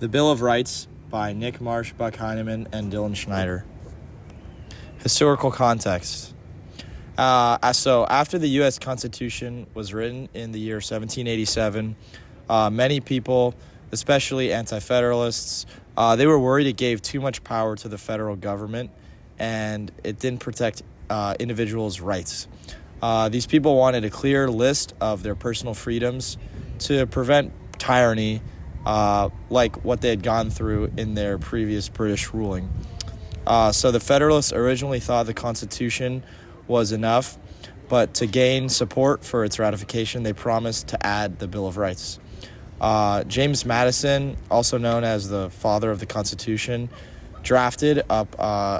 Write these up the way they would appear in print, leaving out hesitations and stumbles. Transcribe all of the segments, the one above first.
The Bill of Rights by Nick Marsh, Buck Heinemann, and Dylan Schneider. Historical context. So after the U.S. Constitution was written in the year 1787, many people, especially anti-federalists, they were worried it gave too much power to the federal government and it didn't protect individuals' rights. These people wanted a clear list of their personal freedoms to prevent tyranny like what they had gone through in their previous British ruling. So the Federalists originally thought the Constitution was enough, but to gain support for its ratification, they promised to add the Bill of Rights. James Madison, also known as the father of the Constitution, drafted up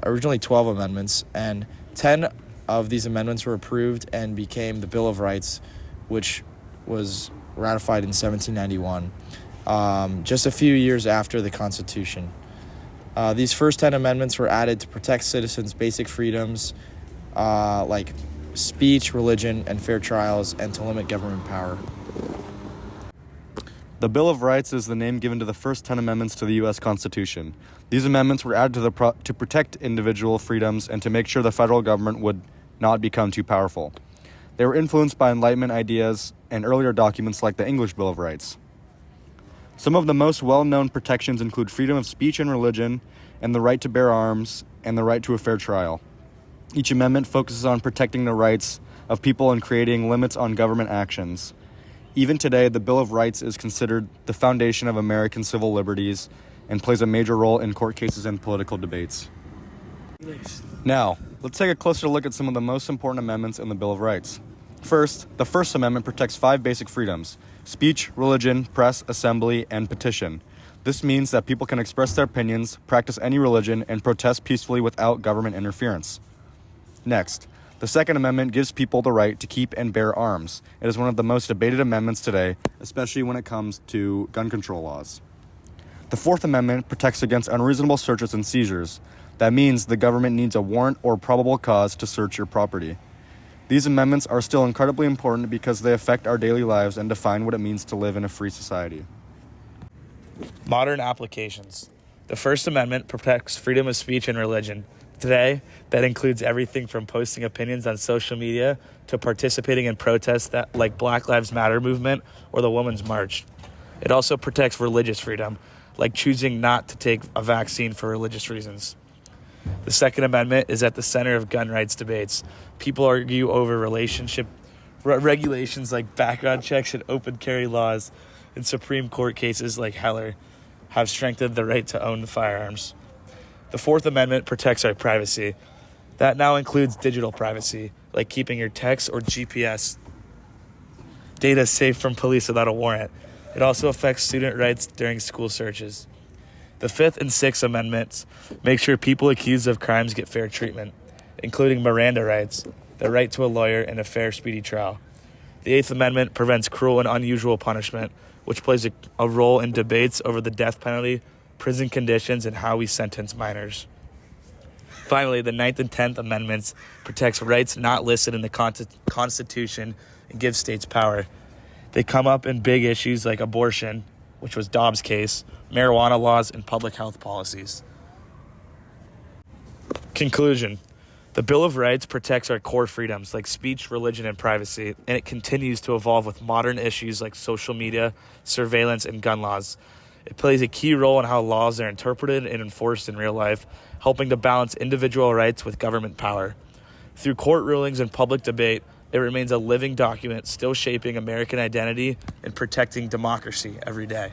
originally 12 amendments, and 10 of these amendments were approved and became the Bill of Rights, which was ratified in 1791, just a few years after the Constitution. These first 10 amendments were added to protect citizens' basic freedoms like speech, religion, and fair trials, and to limit government power. The Bill of Rights is the name given to the first 10 amendments to the U.S. Constitution. These amendments were added to protect individual freedoms and to make sure the federal government would not become too powerful. They were influenced by Enlightenment ideas and earlier documents like the English Bill of Rights. Some of the most well-known protections include freedom of speech and religion, and the right to bear arms, and the right to a fair trial. Each amendment focuses on protecting the rights of people and creating limits on government actions. Even today, the Bill of Rights is considered the foundation of American civil liberties and plays a major role in court cases and political debates. Now, let's take a closer look at some of the most important amendments in the Bill of Rights. First, the First Amendment protects 5 basic freedoms: speech, religion, press, assembly, and petition. This means that people can express their opinions, practice any religion, and protest peacefully without government interference. Next, the Second Amendment gives people the right to keep and bear arms. It is one of the most debated amendments today, especially when it comes to gun control laws. The Fourth Amendment protects against unreasonable searches and seizures. That means the government needs a warrant or probable cause to search your property. These amendments are still incredibly important because they affect our daily lives and define what it means to live in a free society. Modern applications. The First Amendment protects freedom of speech and religion. Today, that includes everything from posting opinions on social media to participating in protests like Black Lives Matter movement or the Women's March. It also protects religious freedom, like choosing not to take a vaccine for religious reasons. The Second Amendment is at the center of gun rights debates. People argue over regulations like background checks and open carry laws, and Supreme Court cases like Heller have strengthened the right to own firearms. The Fourth Amendment protects our privacy. That now includes digital privacy, like keeping your text or GPS data safe from police without a warrant. It also affects student rights during school searches. The Fifth and Sixth Amendments make sure people accused of crimes get fair treatment, including Miranda rights, the right to a lawyer, and a fair, speedy trial. The Eighth Amendment prevents cruel and unusual punishment, which plays a role in debates over the death penalty, prison conditions, and how we sentence minors. Finally, the Ninth and Tenth Amendments protects rights not listed in the Constitution and give states power. They come up in big issues like abortion, which was Dobbs' case, marijuana laws, and public health policies. Conclusion. The Bill of Rights protects our core freedoms like speech, religion, and privacy, and it continues to evolve with modern issues like social media, surveillance, and gun laws. It plays a key role in how laws are interpreted and enforced in real life, helping to balance individual rights with government power. Through court rulings and public debate, it remains a living document still shaping American identity and protecting democracy every day.